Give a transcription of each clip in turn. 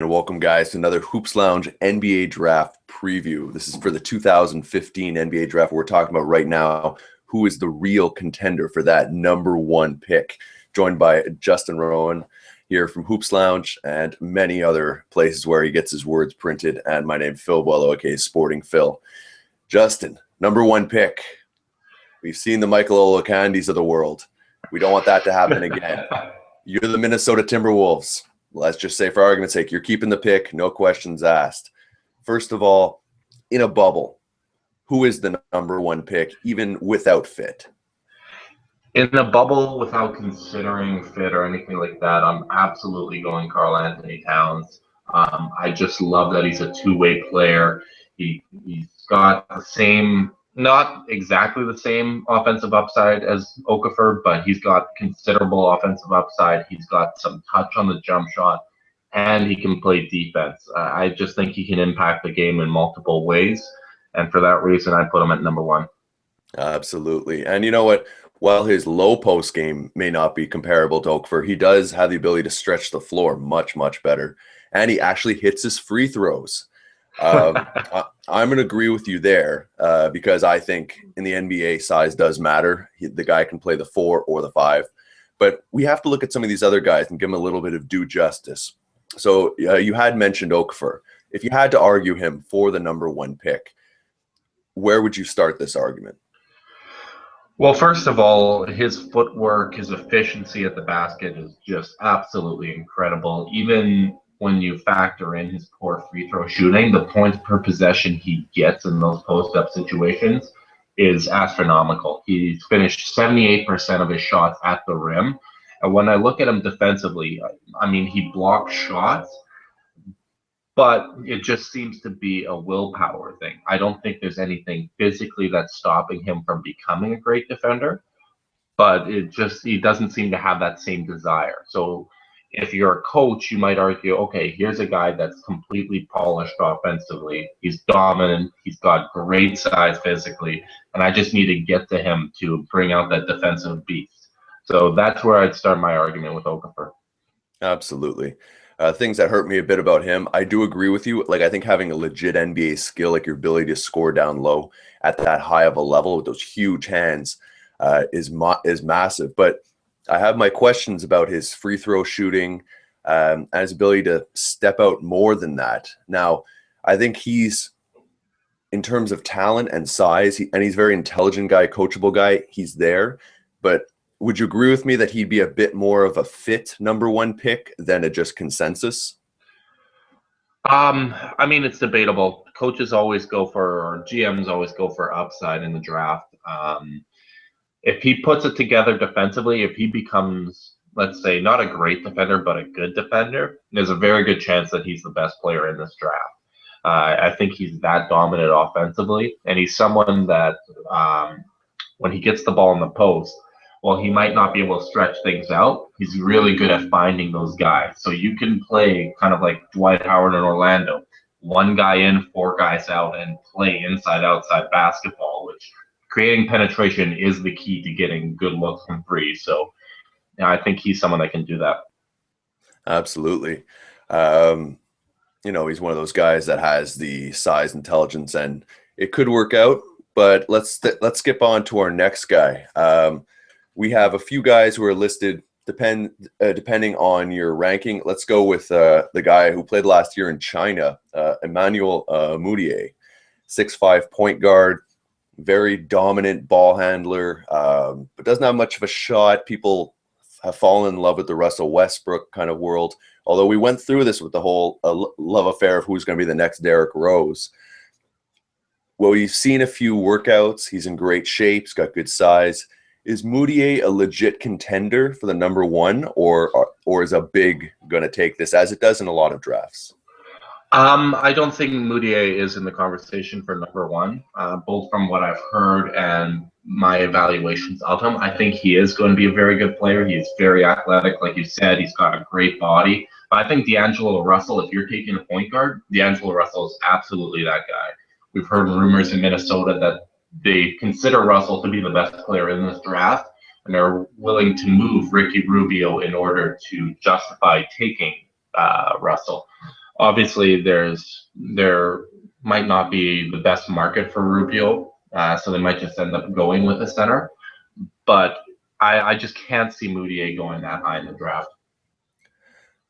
And welcome, guys, to another Hoops Lounge NBA Draft preview. This is for the 2015 NBA Draft. We're talking about right now who is the real contender for that number one pick. Joined by Justin Rowan here from Hoops Lounge and many other places where he gets his words printed. And my name is Phil Boileau, aka Sporting Phil. Justin, number one pick. We've seen the Michael Olakandis of the world. We don't want that to happen again. You're the Minnesota Timberwolves. Let's just say, for argument's sake, you're keeping the pick, no questions asked. First of all, in a bubble, who is the number one pick, even without fit? In a bubble, without considering fit or anything like that, I'm absolutely going Karl-Anthony Towns. I just love that he's a two-way player. He's got the same, not exactly the same offensive upside as Okafor, but he's got considerable offensive upside. He's got some touch on the jump shot, and he can play defense. I just think he can impact the game in multiple ways, and for that reason, I put him at number one. Absolutely. And you know what? While his low post game may not be comparable to Okafor, he does have the ability to stretch the floor much, much better. And he actually hits his free throws. I'm going to agree with you there because I think in the NBA, size does matter. The guy can play the 4 or the 5. But we have to look at some of these other guys and give him a little bit of due justice. So you had mentioned Okafor. If you had to argue him for the number one pick, where would you start this argument? Well, first of all, his footwork, his efficiency at the basket is just absolutely incredible. Even when you factor in his poor free throw shooting, the points per possession he gets in those post-up situations is astronomical. He's finished 78% of his shots at the rim. And when I look at him defensively, I mean, he blocks shots, but it just seems to be a willpower thing. I don't think there's anything physically that's stopping him from becoming a great defender, but he doesn't seem to have that same desire. So if you're a coach, you might argue, okay, here's a guy that's completely polished offensively. He's dominant. He's got great size physically, and I just need to get to him to bring out that defensive beast. So that's where I'd start my argument with Okafor. Absolutely. Things that hurt me a bit about him, I do agree with you. Like, I think having a legit NBA skill, like your ability to score down low at that high of a level with those huge hands is massive. But I have my questions about his free throw shooting and his ability to step out more than that. Now, I think he's, in terms of talent and size, and he's a very intelligent guy, coachable guy, he's there. But would you agree with me that he'd be a bit more of a fit number one pick than a just consensus? I mean, it's debatable. Coaches always go for, or GMs always go for upside in the draft. If he puts it together defensively, if he becomes, let's say, not a great defender, but a good defender, there's a very good chance that he's the best player in this draft. I think he's that dominant offensively, and he's someone that when he gets the ball in the post, while he might not be able to stretch things out, he's really good at finding those guys. So you can play kind of like Dwight Howard in Orlando, one guy in, 4 guys out, and play inside-outside basketball, which creating penetration is the key to getting good looks from free. So I think he's someone that can do that. Absolutely. He's one of those guys that has the size, intelligence, and it could work out. But let's skip on to our next guy. We have a few guys who are listed depending on your ranking. Let's go with the guy who played last year in China, Emmanuel Mudiay, 6'5" point guard, very dominant ball handler, but doesn't have much of a shot. People have fallen in love with the Russell Westbrook kind of world, although we went through this with the whole love affair of who's going to be the next Derrick Rose. Well, we've seen a few workouts. He's in great shape. He's got good size. Is Mudiay a legit contender for the number one, or is a big going to take this, as it does in a lot of drafts? I don't think Mudiay is in the conversation for number one, both from what I've heard and my evaluations of him. I think he is going to be a very good player. He is very athletic. Like you said, he's got a great body. But I think D'Angelo Russell, if you're taking a point guard, D'Angelo Russell is absolutely that guy. We've heard rumors in Minnesota that they consider Russell to be the best player in this draft, and they're willing to move Ricky Rubio in order to justify taking Russell. Obviously, there might not be the best market for Rubio, so they might just end up going with a center. But I just can't see Mudiay going that high in the draft.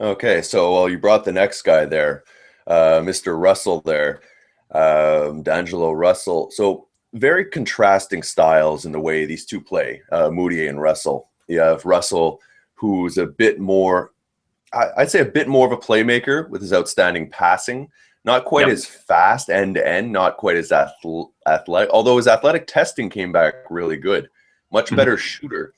Okay, so well, you brought the next guy there, Mr. Russell there, D'Angelo Russell. So very contrasting styles in the way these two play, Mudiay and Russell. You have Russell, who's a bit more, I'd say a bit more of a playmaker with his outstanding passing. Not quite as fast end to end, not quite as athletic, although his athletic testing came back really good. Much better shooter.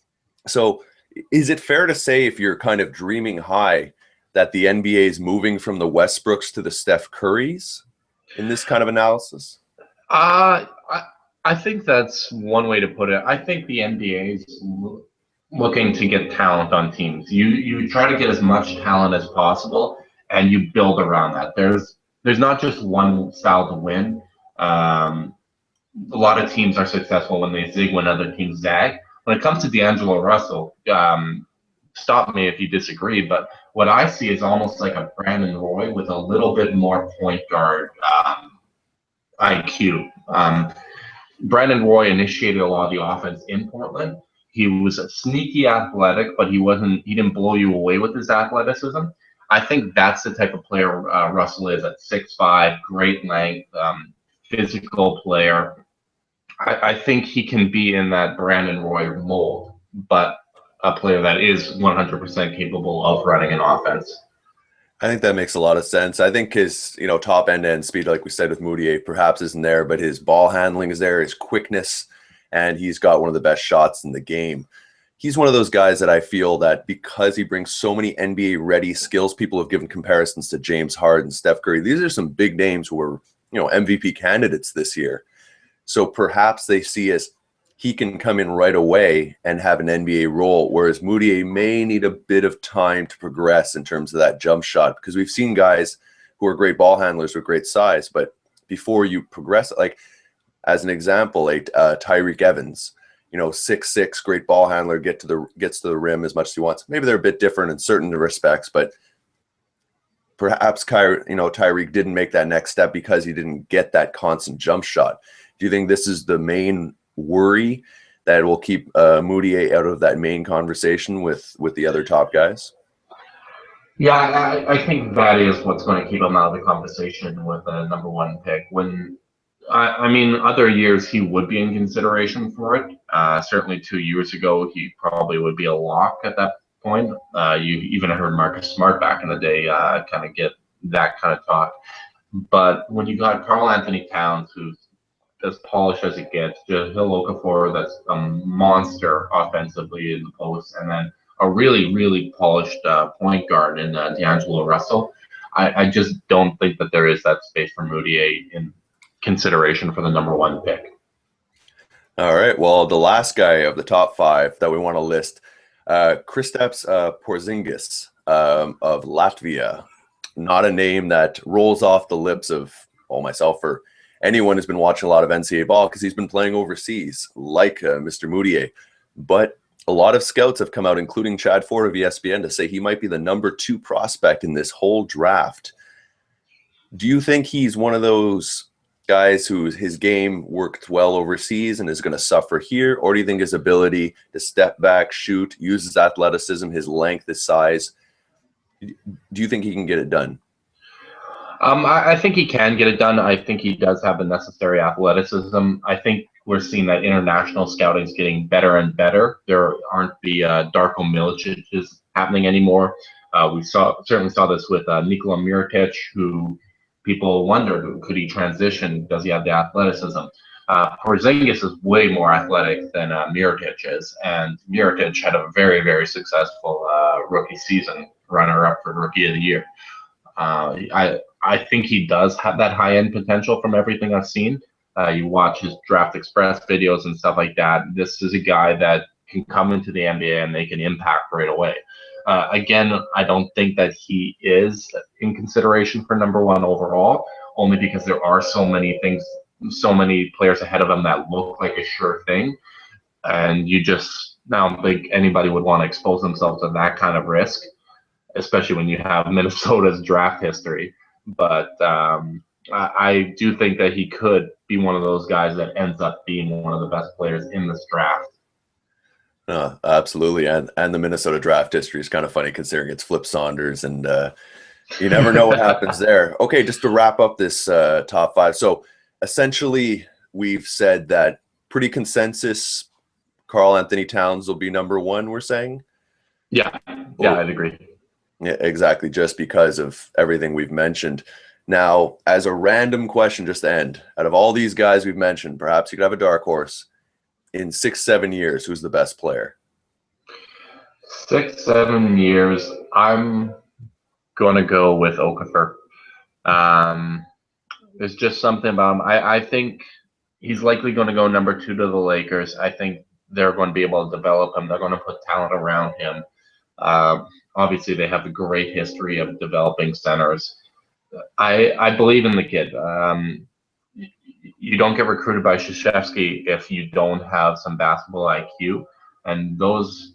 So is it fair to say, if you're kind of dreaming high, that the NBA is moving from the Westbrooks to the Steph Currys in this kind of analysis? I think that's one way to put it. I think the NBA is looking to get talent on teams. You try to get as much talent as possible, and you build around that. There's not just one style to win. A lot of teams are successful when they zig when other teams zag. When it comes to D'Angelo Russell, stop me if you disagree, but what I see is almost like a Brandon Roy with a little bit more point guard IQ. Brandon Roy initiated a lot of the offense in Portland. He was sneaky athletic, but he didn't blow you away with his athleticism. I think that's the type of player Russell is at 6'5", great length, physical player. I think he can be in that Brandon Roy mold, but a player that is 100% capable of running an offense. I think that makes a lot of sense. I think his, top end speed, like we said with Mudiay, perhaps isn't there, but his ball handling is there, his quickness, and he's got one of the best shots in the game. He's one of those guys that I feel that because he brings so many NBA-ready skills, people have given comparisons to James Harden, Steph Curry. These are some big names who are, MVP candidates this year. So perhaps they see as he can come in right away and have an NBA role, whereas Mudiay may need a bit of time to progress in terms of that jump shot, because we've seen guys who are great ball handlers with great size, but before you progress, like as an example, Tyreke Evans, 6'6", great ball handler, gets to the rim as much as he wants. Maybe they're a bit different in certain respects, but perhaps Tyreke didn't make that next step because he didn't get that constant jump shot. Do you think this is the main worry, that will keep Mudiay out of that main conversation with the other top guys? Yeah, I think that is what's going to keep him out of the conversation with a number one pick. Other years he would be in consideration for it. Certainly 2 years ago, he probably would be a lock at that point. You even heard Marcus Smart back in the day kind of get that kind of talk. But when you got Karl-Anthony Towns, who's as polished as it gets, Jahlil Okafor, that's a monster offensively in the post, and then a really, really polished point guard in D'Angelo Russell, I just don't think that there is that space for Mudiay in consideration for the number one pick. All right. Well, the last guy of the top five that we want to list, Kristaps Porzingis of Latvia. Not a name that rolls off the lips of myself or anyone who's been watching a lot of NCAA ball, because he's been playing overseas like Mr. Mudiay. But a lot of scouts have come out, including Chad Ford of ESPN, to say he might be the number 2 prospect in this whole draft. Do you think he's one of those guys his game worked well overseas and is going to suffer here? Or do you think his ability to step back, shoot, use his athleticism, his length, his size, do you think he can get it done? I think he can get it done. I think he does have the necessary athleticism. I think we're seeing that international scouting is getting better and better. There aren't the Darko Milicic happening anymore. We certainly saw this with Nikola Mirotic, who people wondered, could he transition? Does he have the athleticism? Porzingis is way more athletic than Mirotic is, and Mirotic had a very, very successful rookie season, runner-up for Rookie of the Year. I think he does have that high-end potential from everything I've seen. You watch his Draft Express videos and stuff like that. This is a guy that can come into the NBA and make an impact right away. Again, I don't think that he is in consideration for number 1 overall, only because there are so many players ahead of him that look like a sure thing. And I don't think anybody would want to expose themselves to that kind of risk, especially when you have Minnesota's draft history. But I do think that he could be one of those guys that ends up being one of the best players in this draft. Absolutely. And the Minnesota draft history is kind of funny considering it's Flip Saunders, and you never know what happens there. Okay, just to wrap up this top five. So essentially, we've said that pretty consensus Karl-Anthony Towns will be number one, we're saying? Yeah, I'd agree. Yeah, exactly, just because of everything we've mentioned. Now, as a random question, just to end, out of all these guys we've mentioned, perhaps you could have a dark horse. In 6-7 years, who's the best player? 6-7 years, I'm going to go with Okafor. There's just something about him. I think he's likely going to go number 2 to the Lakers. I think they're going to be able to develop him. They're going to put talent around him. Obviously, they have a great history of developing centers. I believe in the kid. You don't get recruited by Krzyzewski if you don't have some basketball IQ, and those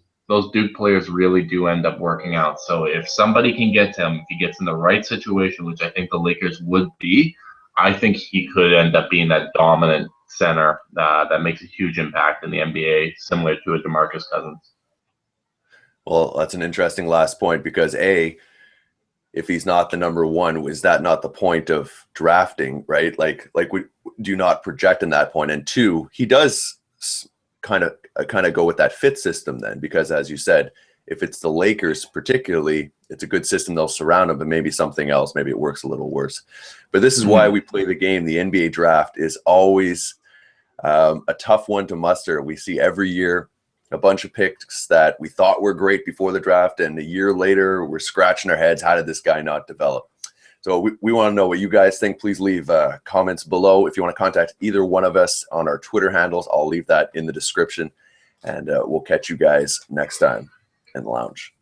Duke players really do end up working out. So if somebody can get to him, if he gets in the right situation, which I think the Lakers would be, I think he could end up being that dominant center that makes a huge impact in the NBA, similar to a DeMarcus Cousins. Well, that's an interesting last point because if he's not the number one, is that not the point of drafting, right? Like we do not project in that point. And 2, he does kind of go with that fit system then, because as you said, if it's the Lakers particularly, it's a good system. They'll surround him, but maybe something else, maybe it works a little worse. But this is why we play the game. The NBA draft is always a tough one to muster. We see every year a bunch of picks that we thought were great before the draft, and a year later we're scratching our heads, how did this guy not develop? So we want to know what you guys think. Please leave comments below. If you want to contact either one of us on our Twitter handles, I'll leave that in the description, and we'll catch you guys next time in the lounge.